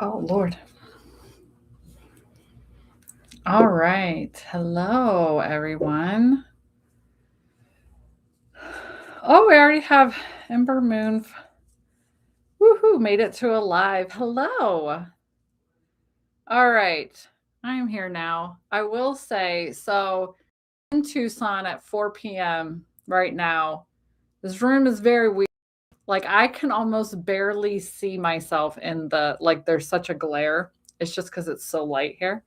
Oh, Lord. All right. Hello, everyone. Oh, we already have Ember Moon. Woohoo, made it to a live. Hello. All right. I'm here now. I will say, so in Tucson at 4 p.m. right now, this room is very weird. Like, I can almost barely see myself in like, there's such a glare. It's just because it's so light here.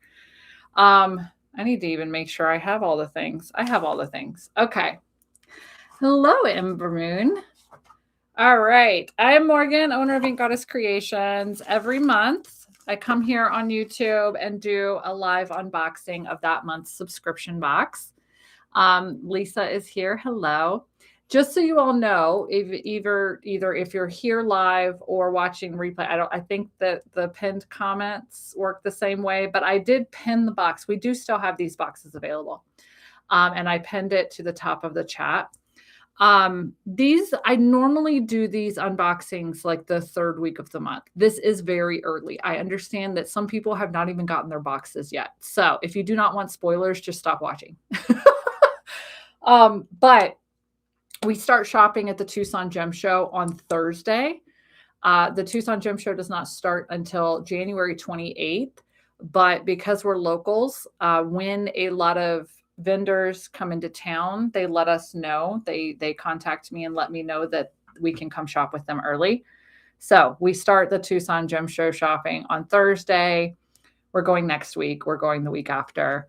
I need to even make sure I have all the things. I have all the things. Okay. Hello, Ember Moon. All right. I am Morgan, owner of Ink Goddess Creations. Every month, I come here on YouTube and do a live unboxing of that month's subscription box. Lisa is here. Hello. Just so you all know, either if you're here live or watching replay, I think that the pinned comments work the same way, but I did pin the box. We do still have these boxes available. And I pinned it to the top of the chat. These I normally do these unboxings like the third week of the month. This is very early. I understand that some people have not even gotten their boxes yet. So if you do not want spoilers, just stop watching. But we start shopping at the Tucson Gem Show on Thursday. The Tucson Gem Show does not start until January 28th. But because we're locals, when a lot of vendors come into town, they let us know. They contact me and let me know that we can come shop with them early. So we start the Tucson Gem Show shopping on Thursday. We're going next week. We're going the week after.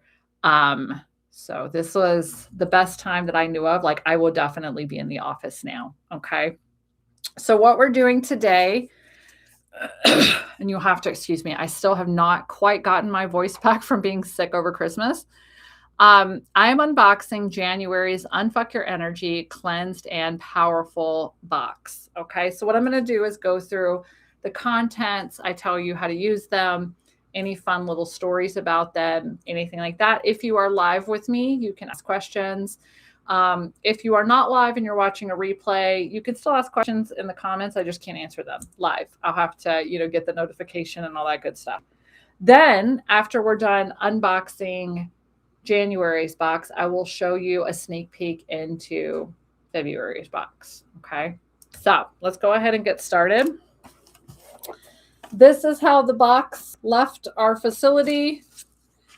So this was the best time that I knew of. Like, I will definitely be in the office now. Okay. So what we're doing today, and you'll have to excuse me, I still have not quite gotten my voice back from being sick over Christmas. I am unboxing January's Unfuck Your Energy Cleansed and Powerful box. Okay, so what I'm going to do is go through the contents. I tell you how to use them, any fun little stories about them, anything like that. If you are live with me, you can ask questions. If you are not live and you're watching a replay, you can still ask questions in the comments. I just can't answer them live. I'll have to, get the notification and all that good stuff. Then after we're done unboxing January's box, I will show you a sneak peek into February's box. Okay. So let's go ahead and get started. This is how the box left our facility.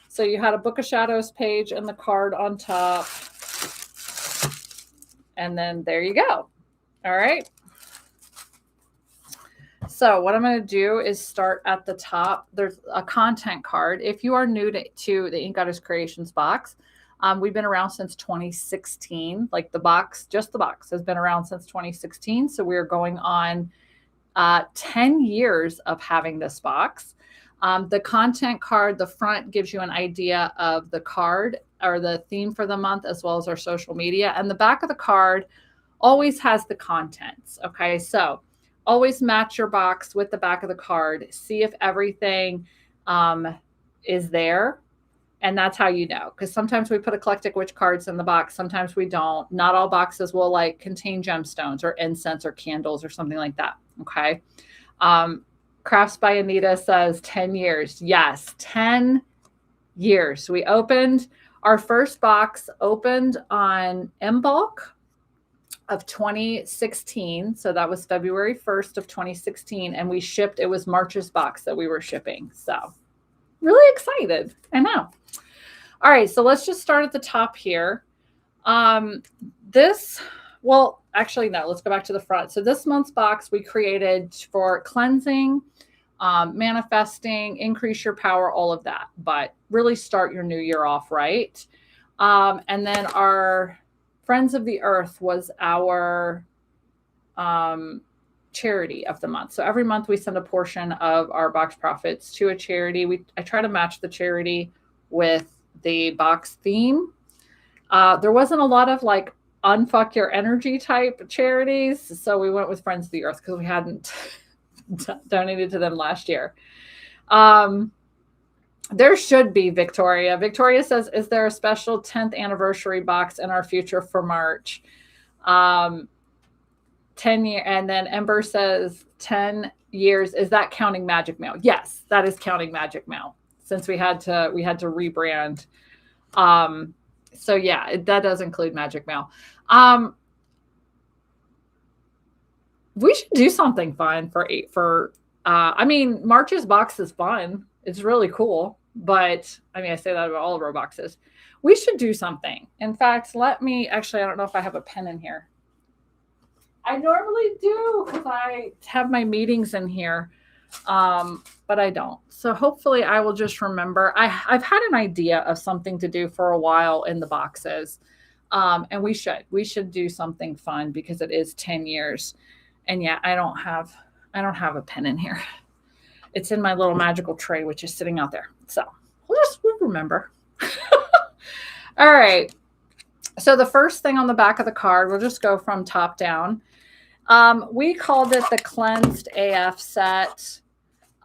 So you had a Book of Shadows page and the card on top. And then there you go. All right. So what I'm going to do is start at the top. There's a content card. If you are new to the Ink Goddess Creations box, we've been around since 2016. Like, the box, just the box, has been around since 2016. So we're going on 10 years of having this box. The content card, the front gives you an idea of the card or the theme for the month, as well as our social media. And the back of the card always has the contents. Okay, so always match your box with the back of the card. See if everything is there. And that's how you know. Because sometimes we put eclectic witch cards in the box. Sometimes we don't. Not all boxes will contain gemstones or incense or candles or something like that. Okay. Crafts by Anita says 10 years. Yes, 10 years. We opened our first box, opened on Mbulk of 2016. So that was February 1st of 2016. And we shipped, it was March's box that we were shipping. So really excited. I know. All right. So let's just start at the top here. Well, actually, no, let's go back to the front. So this month's box we created for cleansing, manifesting, increase your power, all of that, but really start your new year off right. And then our Friends of the Earth was our charity of the month. So every month we send a portion of our box profits to a charity. I try to match the charity with the box theme. There wasn't a lot of unfuck your energy type charities. So we went with Friends of the Earth because we hadn't donated to them last year. There should be, Victoria. Victoria says, is there a special 10th anniversary box in our future for March? 10 year. And then Ember says 10 years. Is that counting Magic Mail? Yes, that is counting Magic Mail, since we had to rebrand. So yeah, that does include Magic Mail. We should do something fun for I mean, March's box is fun. It's really cool. But I mean, I say that about all of our boxes. We should do something. In fact, let me actually, I don't know if I have a pen in here. I normally do because I have my meetings in here, but I don't. So hopefully I will just remember. I've had an idea of something to do for a while in the boxes, and we should do something fun because it is 10 years. And yeah, I don't have a pen in here. It's in my little magical tray, which is sitting out there. So we'll remember. All right. So the first thing on the back of the card, we'll just go from top down. We called it the Cleansed AF set.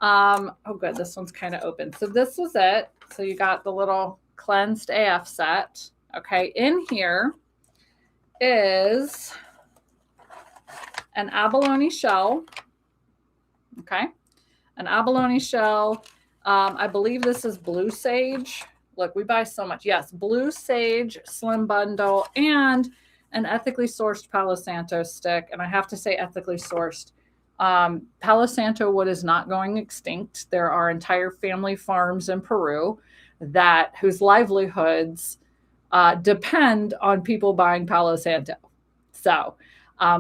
Oh, good. This one's kind of open. So this is it. So you got the little Cleansed AF set. Okay. In here is an abalone shell. Okay. An abalone shell. I believe this is blue sage. Look, we buy so much. Yes, blue sage slim bundle and an ethically sourced Palo Santo stick. And I have to say ethically sourced. Palo Santo wood is not going extinct. There are entire family farms in Peru whose livelihoods depend on people buying Palo Santo. So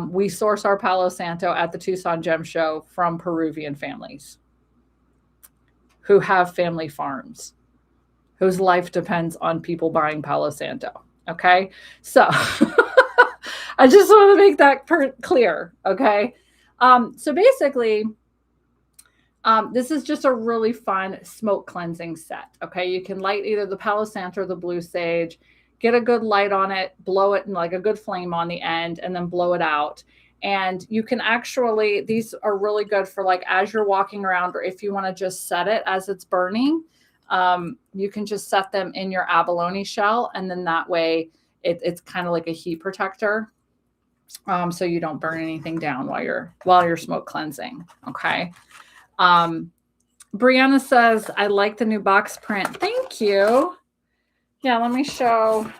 we source our Palo Santo at the Tucson Gem Show from Peruvian families who have family farms, whose life depends on people buying Palo Santo. Okay. So I just want to make that clear. Okay. So basically, this is just a really fun smoke cleansing set. Okay. You can light either the Palo Santo or the blue sage, get a good light on it, blow it in like a good flame on the end, and then blow it out. And you can actually, these are really good for like as you're walking around, or if you want to just set it as it's burning, you can just set them in your abalone shell. And then that way it's kind of like a heat protector. So you don't burn anything down while you're smoke cleansing. Okay. Brianna says, I like the new box print. Thank you. Yeah, let me show.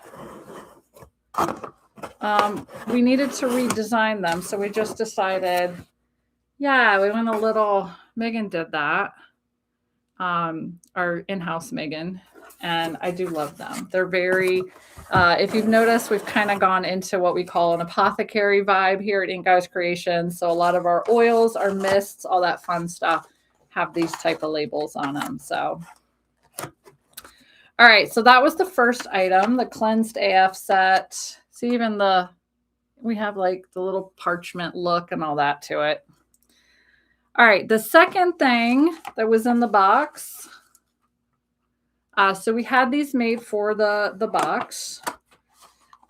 We needed to redesign them. So we just decided, yeah, we went a little, Megan did that. Our in-house Megan. And I do love them. They're very, if you've noticed, we've kind of gone into what we call an apothecary vibe here at Ink Guys Creations. So a lot of our oils, our mists, all that fun stuff have these type of labels on them. So, all right. So that was the first item, the Cleansed AF set. See, even we have like the little parchment look and all that to it. All right. The second thing that was in the box. So we had these made for the box.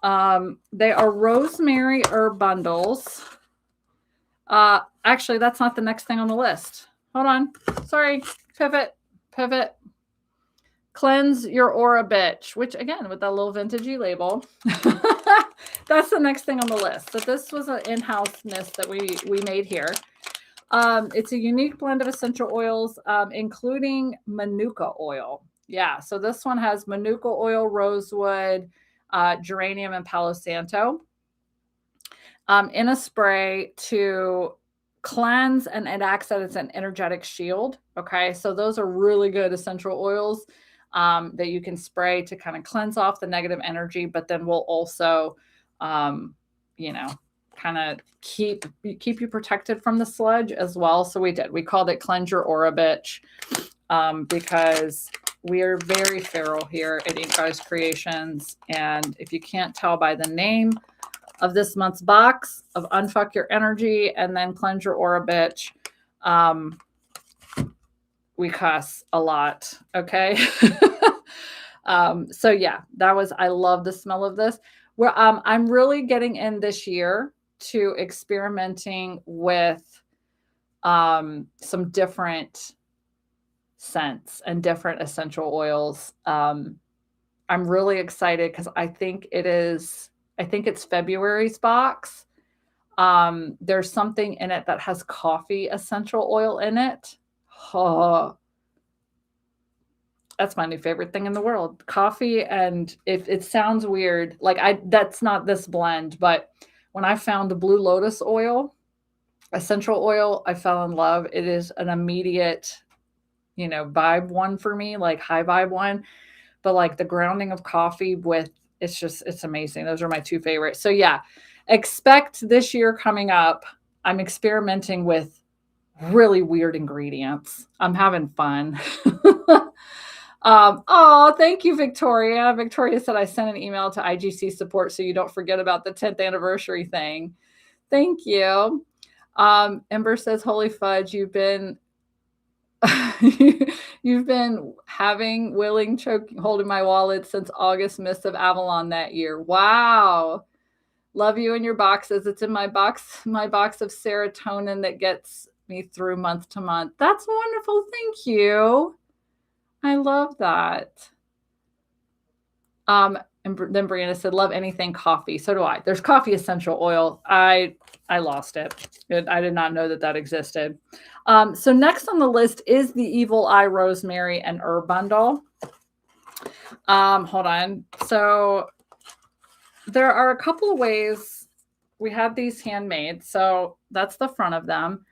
They are rosemary herb bundles. Actually, that's not the next thing on the list. Hold on. Sorry. Pivot. Cleanse your aura, bitch. Which, again, with that little vintagey label. That's the next thing on the list. So this was an in-house mist that we made here. It's a unique blend of essential oils, including manuka oil. Yeah, so this one has manuka oil, rosewood, geranium, and Palo Santo in a spray to cleanse, and it acts as an energetic shield. Okay, so those are really good essential oils that you can spray to kind of cleanse off the negative energy, but then will also, kind of keep you protected from the sludge as well. So we called it Cleanse Your Aura, Bitch, because we are very feral here at Ink Guys Creations. And if you can't tell by the name of this month's box of Unfuck Your Energy and then Cleanse Your Aura, Bitch, we cuss a lot. Okay. So yeah, I love the smell of this. I'm really getting in this year to experimenting with some different scents and different essential oils. I'm really excited because I think it's February's box. There's something in it that has coffee essential oil in it. Oh, that's my new favorite thing in the world. Coffee, and if it sounds weird, like that's not this blend, but when I found the Blue Lotus oil, essential oil, I fell in love. It is an immediate, vibe one for me, like high vibe one. But like the grounding of coffee with it's amazing. Those are my two favorites. So yeah, expect this year coming up. I'm experimenting with really weird ingredients. I'm having fun. Oh, thank you, Victoria. Victoria said I sent an email to IGC support so you don't forget about the 10th anniversary thing. Thank you. Ember says, holy fudge, you've been you've been having willing choking holding my wallet since August Mist of Avalon that year. Wow. Love you and your boxes. It's in my box of serotonin that gets me through month to month. That's wonderful. Thank you. I love that. And then Brianna said, love anything coffee. So do I. There's coffee essential oil. I lost it. I did not know that existed. So next on the list is the Evil Eye Rosemary and Herb Bundle. Hold on. So there are a couple of ways. We have these handmade. So that's the front of them.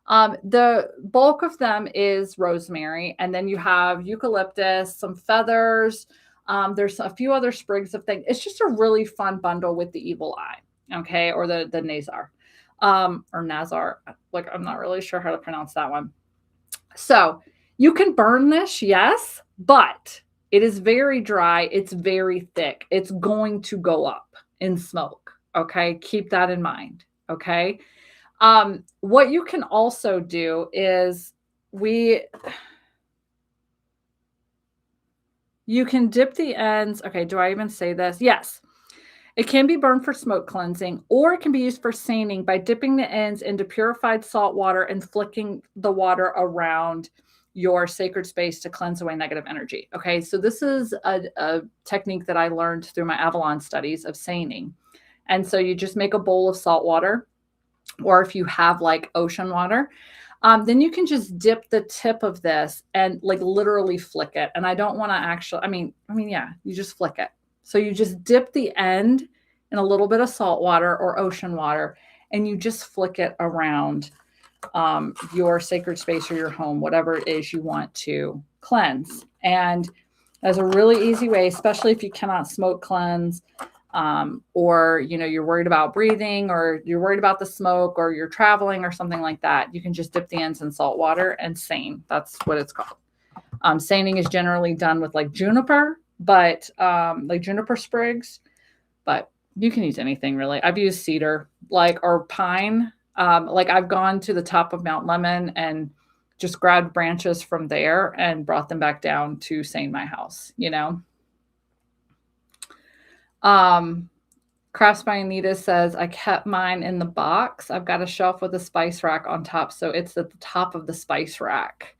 The bulk of them is rosemary, and then you have eucalyptus, some feathers. There's a few other sprigs of things. It's just a really fun bundle with the Evil Eye, okay, or the Nazar, or Nazar. Like, I'm not really sure how to pronounce that one. So you can burn this, yes, but it is very dry. It's very thick. It's going to go up in smoke, okay? Keep that in mind, okay? What you can also do is you can dip the ends. Okay, do I even say this? Yes. It can be burned for smoke cleansing, or it can be used for seining by dipping the ends into purified salt water and flicking the water around your sacred space to cleanse away negative energy. Okay, so this is a technique that I learned through my Avalon studies of seining. And so you just make a bowl of salt water, or if you have like ocean water, then you can just dip the tip of this and like literally flick it. And I don't want to actually, yeah, you just flick it. So you just dip the end in a little bit of salt water or ocean water, and you just flick it around your sacred space or your home, whatever it is you want to cleanse. And that's a really easy way, especially if you cannot smoke cleanse, or you're worried about breathing, or you're worried about the smoke, or you're traveling or something like that. You can just dip the ends in salt water and seine. That's what it's called. Seining is generally done with like juniper, but like juniper sprigs, but you can use anything really. I've used cedar, or pine. Like I've gone to the top of Mount Lemon and just grabbed branches from there and brought them back down to seine my house, Crafts by Anita says, I kept mine in the box. I've got a shelf with a spice rack on top, so it's at the top of the spice rack.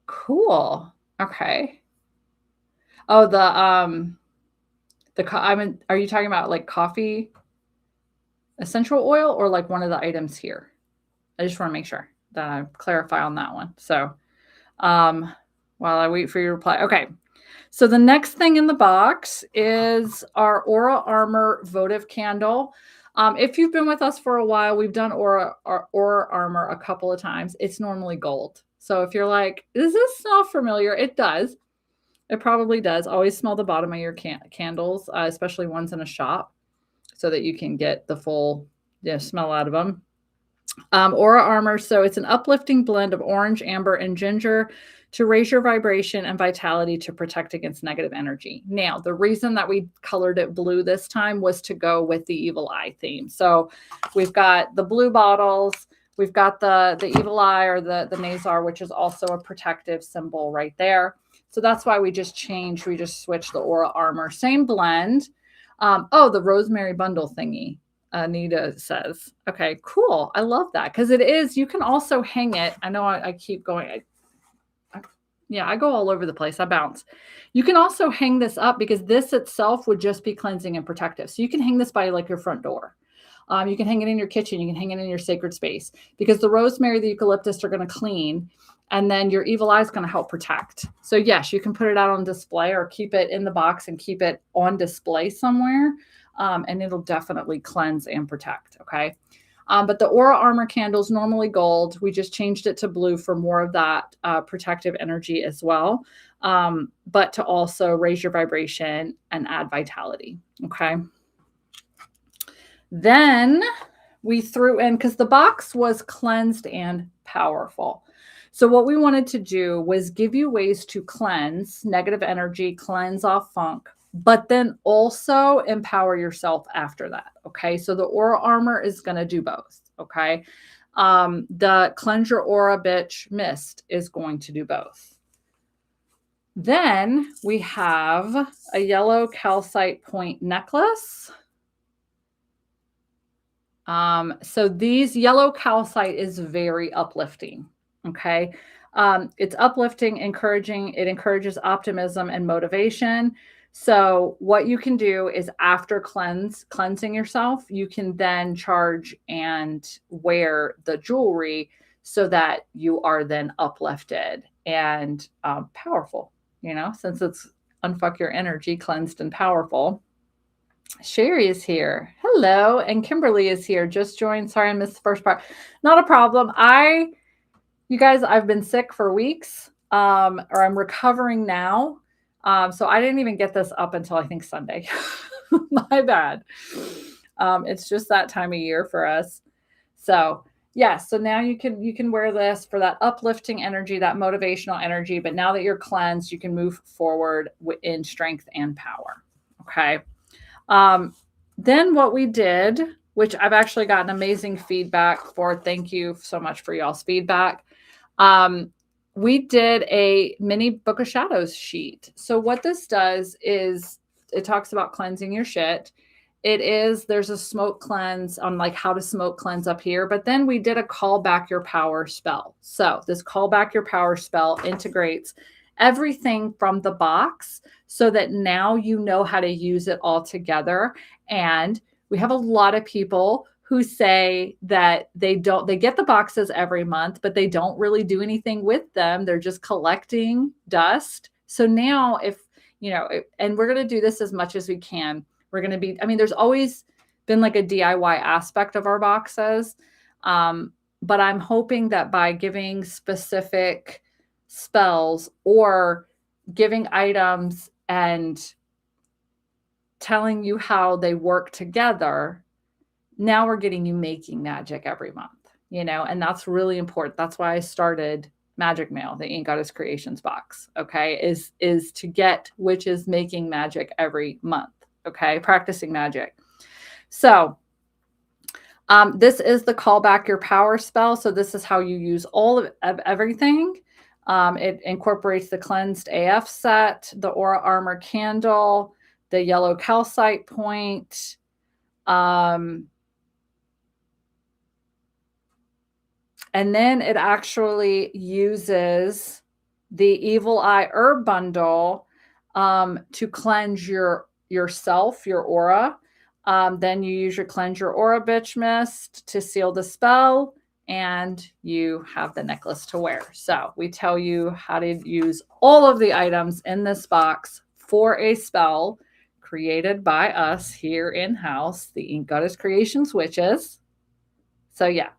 Cool. Okay. Oh, are you talking about like coffee essential oil, or like one of the items here? I just want to make sure that I clarify on that one. So, while I wait for your reply. Okay. So the next thing in the box is our Aura Armor votive candle. If you've been with us for a while, we've done Aura Armor a couple of times. It's normally gold. So if you're like, does this smell familiar? It does. It probably does. Always smell the bottom of your candles, especially ones in a shop, so that you can get the full smell out of them. Aura Armor. So it's an uplifting blend of orange, amber, and ginger to raise your vibration and vitality to protect against negative energy. Now, the reason that we colored it blue this time was to go with the Evil Eye theme. So we've got the blue bottles, we've got the Evil Eye, or the Nazar, which is also a protective symbol right there. So that's why we just switched the Aura Armor. Same blend. The rosemary bundle thingy, Anita says. Okay, cool. I love that, because it is, you can also hang it. I know I keep going. I go all over the place. I bounce. You can also hang this up, because this itself would just be cleansing and protective. So you can hang this by like your front door. You can hang it in your kitchen. You can hang it in your sacred space, because the rosemary, the eucalyptus are going to clean, and then your evil eye is going to help protect. So yes, you can put it out on display or keep it in the box and keep it on display somewhere. And it'll definitely cleanse and protect. Okay. But the Aura Armor candle is normally gold. We just changed it to blue for more of that protective energy as well. But to also raise your vibration and add vitality. Okay. Then we threw in, because the box was cleansed and powerful. So what we wanted to do was give you ways to cleanse negative energy, cleanse off funk, but then also empower yourself after that. Okay. So the Aura Armor is going to do both. Okay. The Cleanse Your Aura Bitch Mist is going to do both. Then we have a yellow calcite point necklace. So these yellow calcite is very uplifting. Okay. It's uplifting, encouraging. It encourages optimism and motivation. So what you can do is, after cleansing yourself, you can then charge and wear the jewelry so that you are then uplifted and powerful, since it's unfuck your energy, cleansed and powerful. Sherry is here. Hello. And Kimberly is here. Just joined. Sorry, I missed the first part. Not a problem. You guys, I've been sick for weeks, or I'm recovering now. So I didn't even get this up until I think Sunday. My bad. It's just that time of year for us. So yeah, so now you can wear this for that uplifting energy, that motivational energy. But now that you're cleansed, you can move forward in strength and power. Okay. Then what we did, which I've actually gotten amazing feedback for. Thank you so much for y'all's feedback. We did a mini Book of Shadows sheet. So what this does is it talks about cleansing your shit. There's a smoke cleanse on like how to smoke cleanse up here, but then we did a call back your power spell. So this call back your power spell integrates everything from the box so that now you know how to use it all together. And we have a lot of people who say that they get the boxes every month, but they don't really do anything with them. They're just collecting dust. So now and we're going to do this as much as we can. We're going to be, there's always been like a DIY aspect of our boxes. But I'm hoping that by giving specific spells or giving items and telling you how they work together, now we're getting you making magic every month, and that's really important. That's why I started Magic Mail, the Ink Goddess Creations box. Okay. Is to get witches making magic every month. Okay. Practicing magic. So, this is the call back your power spell. So this is how you use all of everything. It incorporates the cleansed AF set, the Aura Armor candle, the yellow calcite point, and then it actually uses the Evil Eye Herb Bundle to cleanse yourself, your aura. Then you use your Cleanse Your Aura Bitch Mist to seal the spell, and you have the necklace to wear. So we tell you how to use all of the items in this box for a spell created by us here in-house, the Ink Goddess Creations Witches. So yeah.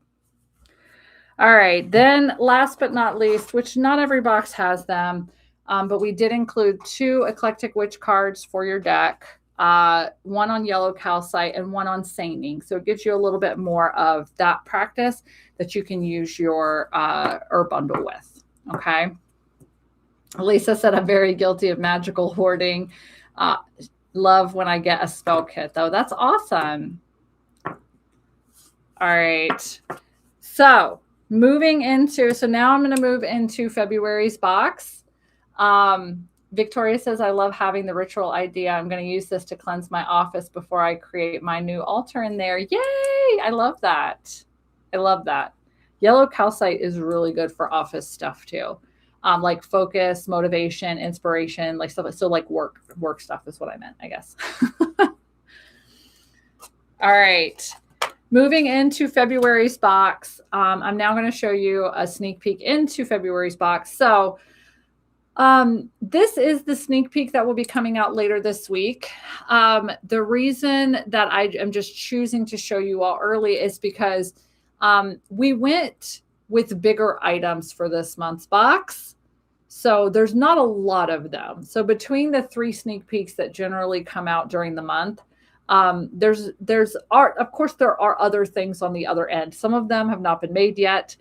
All right. Then last but not least, which not every box has them, but we did include 2 Eclectic Witch cards for your deck. One on yellow calcite and one on sainting. So it gives you a little bit more of that practice that you can use your herb bundle with. Okay. Lisa said, I'm very guilty of magical hoarding. Love when I get a spell kit though. That's awesome. All right. So now I'm going to move into February's box. Victoria says, I love having the ritual idea. I'm going to use this to cleanse my office before I create my new altar in there. Yay! I love that. I love that. Yellow calcite is really good for office stuff too. Like focus, motivation, inspiration, like stuff. So like work stuff is what I meant, I guess. All right. Moving into February's box, I'm now going to show you a sneak peek into February's box. So this is the sneak peek that will be coming out later this week. The reason that I am just choosing to show you all early is because we went with bigger items for this month's box. So there's not a lot of them. So between the 3 sneak peeks that generally come out during the month, there's art. Of course, there are other things on the other end. Some of them have not been made yet.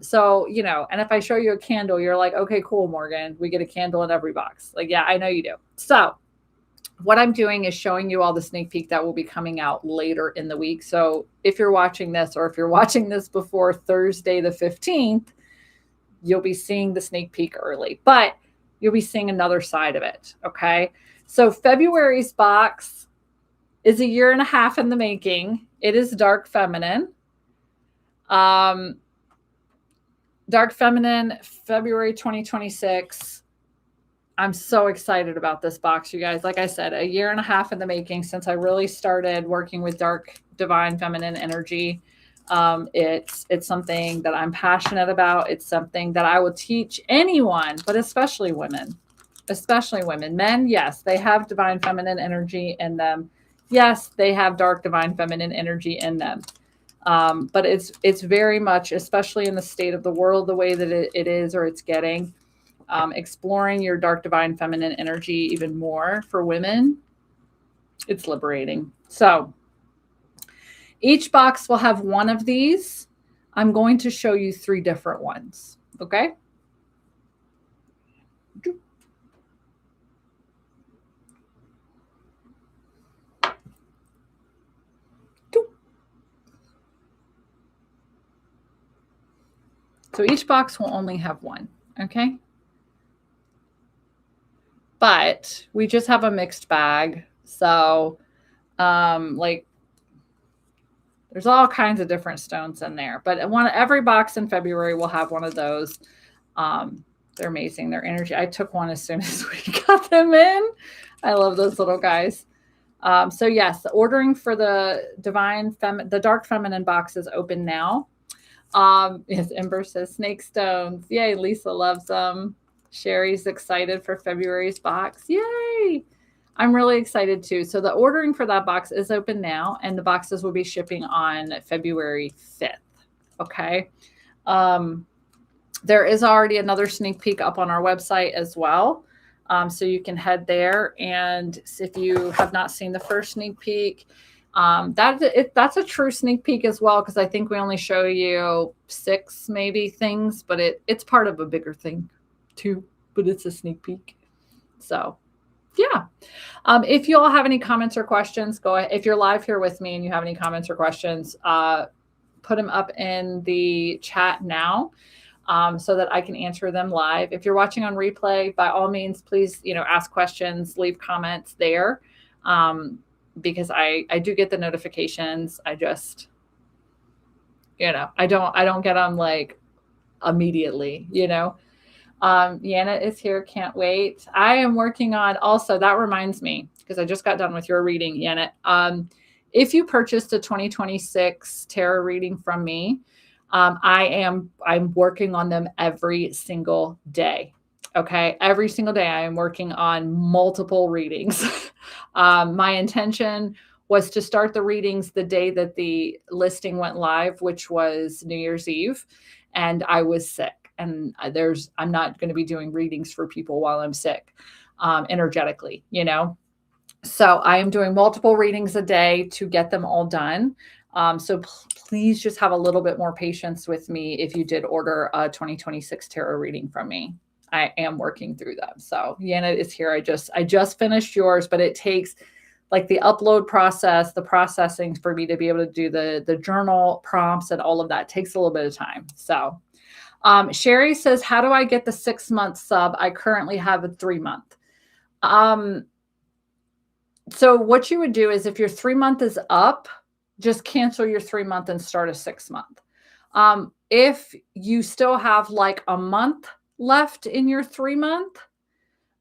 So, you know, and if I show you a candle, you're like, okay, cool, Morgan, we get a candle in every box. Like, yeah, I know you do. So what I'm doing is showing you all the sneak peek that will be coming out later in the week. So if you're watching this, or if you're watching this before Thursday, the 15th, you'll be seeing the sneak peek early, but you'll be seeing another side of it. Okay. So February's box is a year and a half in the making. It is Dark Feminine. Dark Feminine, February 2026. I'm so excited about this box, you guys. Like I said, a year and a half in the making since I really started working with dark, divine, feminine energy. It's something that I'm passionate about. It's something that I will teach anyone, but especially women. Especially women. Men, yes, they have divine feminine energy in them. Yes, they have dark divine feminine energy in them. But it's very much, especially in the state of the world, the way that it is, or it's getting, exploring your dark divine feminine energy even more for women. It's liberating. So each box will have one of these. I'm going to show you 3 different ones. Okay. So each box will only have one, okay? But we just have a mixed bag. So like there's all kinds of different stones in there. But every box in February will have one of those. They're amazing. Their energy. I took one as soon as we got them in. I love those little guys. So yes, the ordering for the the dark feminine box is open now. Yes, Ember says snake stones. Yay, Lisa loves them. Sherry's excited for February's box. Yay! I'm really excited too. So the ordering for that box is open now, and the boxes will be shipping on February 5th. Okay. There is already another sneak peek up on our website as well. So you can head there, and if you have not seen the first sneak peek, that's a true sneak peek as well, because I think we only show you 6 maybe things, but it's part of a bigger thing too, but it's a sneak peek. So yeah. If you all have any comments or questions, go ahead. If you're live here with me and you have any comments or questions, put them up in the chat now. So that I can answer them live. If you're watching on replay, by all means, please, ask questions, leave comments there. Because I do get the notifications. I just, I don't get them like immediately, Yana is here. Can't wait. I am working on, also, that reminds me, because I just got done with your reading, Yana. If you purchased a 2026 tarot reading from me, I'm working on them every single day. Okay. Every single day I am working on multiple readings. My intention was to start the readings the day that the listing went live, which was New Year's Eve. And I was sick, and I'm not going to be doing readings for people while I'm sick, energetically, So I am doing multiple readings a day to get them all done. So please just have a little bit more patience with me if you did order a 2026 tarot reading from me. I am working through them. So Yana is here. I just finished yours, but it takes like the upload process, the processing for me to be able to do the journal prompts and all of that takes a little bit of time. So Sherry says, how do I get the 6-month sub? I currently have a 3-month. So what you would do is if your 3-month is up, just cancel your 3-month and start a 6-month. If you still have like a month left in your 3-month,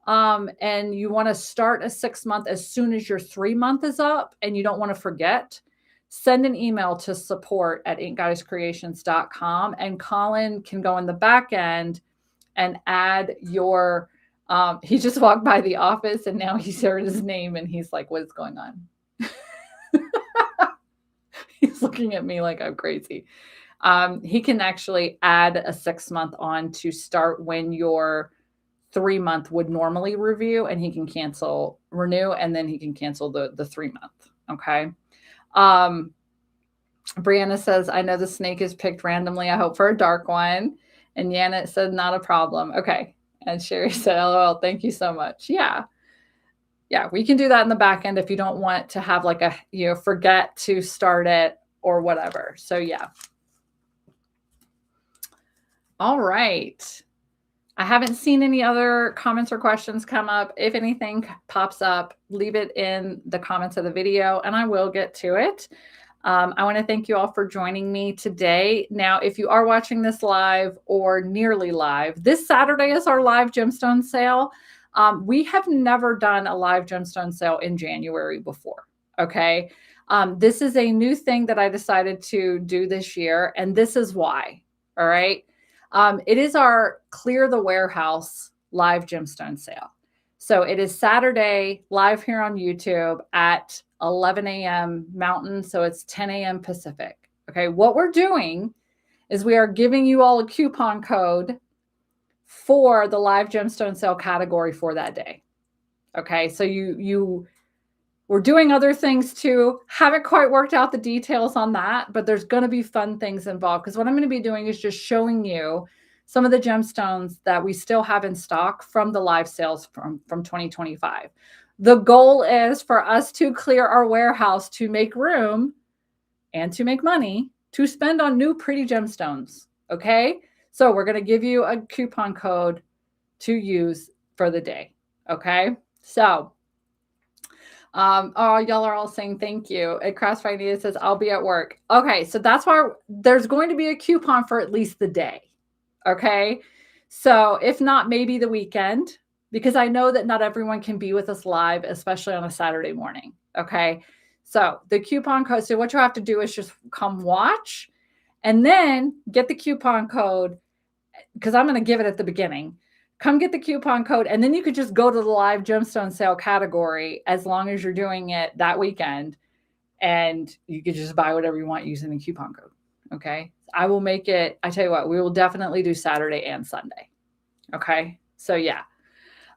and you want to start a 6-month as soon as your 3-month is up and you don't want to forget, send an email to support@inkgoddesscreations.com, and Colin can go in the back end and add your, he just walked by the office and now he's heard his name and he's like, what is going on? He's looking at me like I'm crazy. He can actually add a 6-month on to start when your 3-month would normally renew, and then he can cancel the 3-month. Okay. Brianna says, I know the snake is picked randomly. I hope for a dark one. And Janet said, not a problem. Okay. And Sherry said, LOL, thank you so much. Yeah. Yeah, we can do that in the back end if you don't want to have like a, forget to start it or whatever. So yeah. All right. I haven't seen any other comments or questions come up. If anything pops up, leave it in the comments of the video and I will get to it. I want to thank you all for joining me today. Now, if you are watching this live or nearly live, this Saturday is our live gemstone sale. We have never done a live gemstone sale in January before. Okay. This is a new thing that I decided to do this year, and this is why. All right. It is our Clear the Warehouse live gemstone sale. So it is Saturday live here on YouTube at 11 a.m. Mountain. So it's 10 a.m. Pacific. Okay. What we're doing is we are giving you all a coupon code for the live gemstone sale category for that day. Okay. So we're doing other things too. Haven't quite worked out the details on that, but there's going to be fun things involved, because what I'm going to be doing is just showing you some of the gemstones that we still have in stock from the live sales from 2025. The goal is for us to clear our warehouse to make room and to make money to spend on new pretty gemstones. Okay. So we're going to give you a coupon code to use for the day. Okay. So, oh, y'all are all saying thank you. And Crossfire says, I'll be at work. Okay. So that's why there's going to be a coupon for at least the day. Okay. So if not, maybe the weekend, because I know that not everyone can be with us live, especially on a Saturday morning. Okay. So the coupon code, so what you have to do is just come watch and then get the coupon code, because I'm going to give it at the beginning. Come get the coupon code, and then you could just go to the live gemstone sale category as long as you're doing it that weekend, and you could just buy whatever you want using the coupon code. Okay. I will make it. I tell you what, we will definitely do Saturday and Sunday. Okay. So yeah.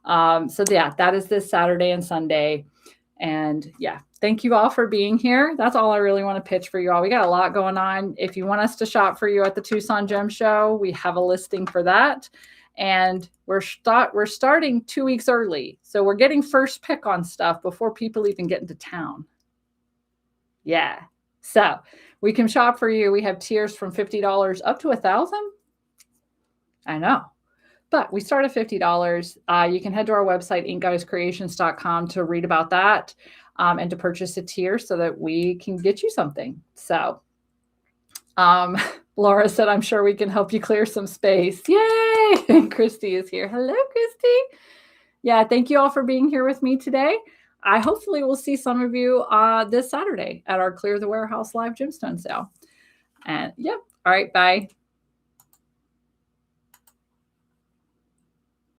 That is this Saturday and Sunday. And yeah, thank you all for being here. That's all I really want to pitch for you all. We got a lot going on. If you want us to shop for you at the Tucson Gem Show, we have a listing for that. And we're starting 2 weeks early. So we're getting first pick on stuff before people even get into town. Yeah. So we can shop for you. We have tiers from $50 up to $1,000. I know. But we start at $50. You can head to our website, inkgoddesscreations.com, to read about that and to purchase a tier so that we can get you something. So Laura said, I'm sure we can help you clear some space. Yay! And Christy is here. Hello, Christy. Yeah, thank you all for being here with me today. I hopefully will see some of you this Saturday at our Clear the Warehouse live gemstone sale. And yeah, all right, bye.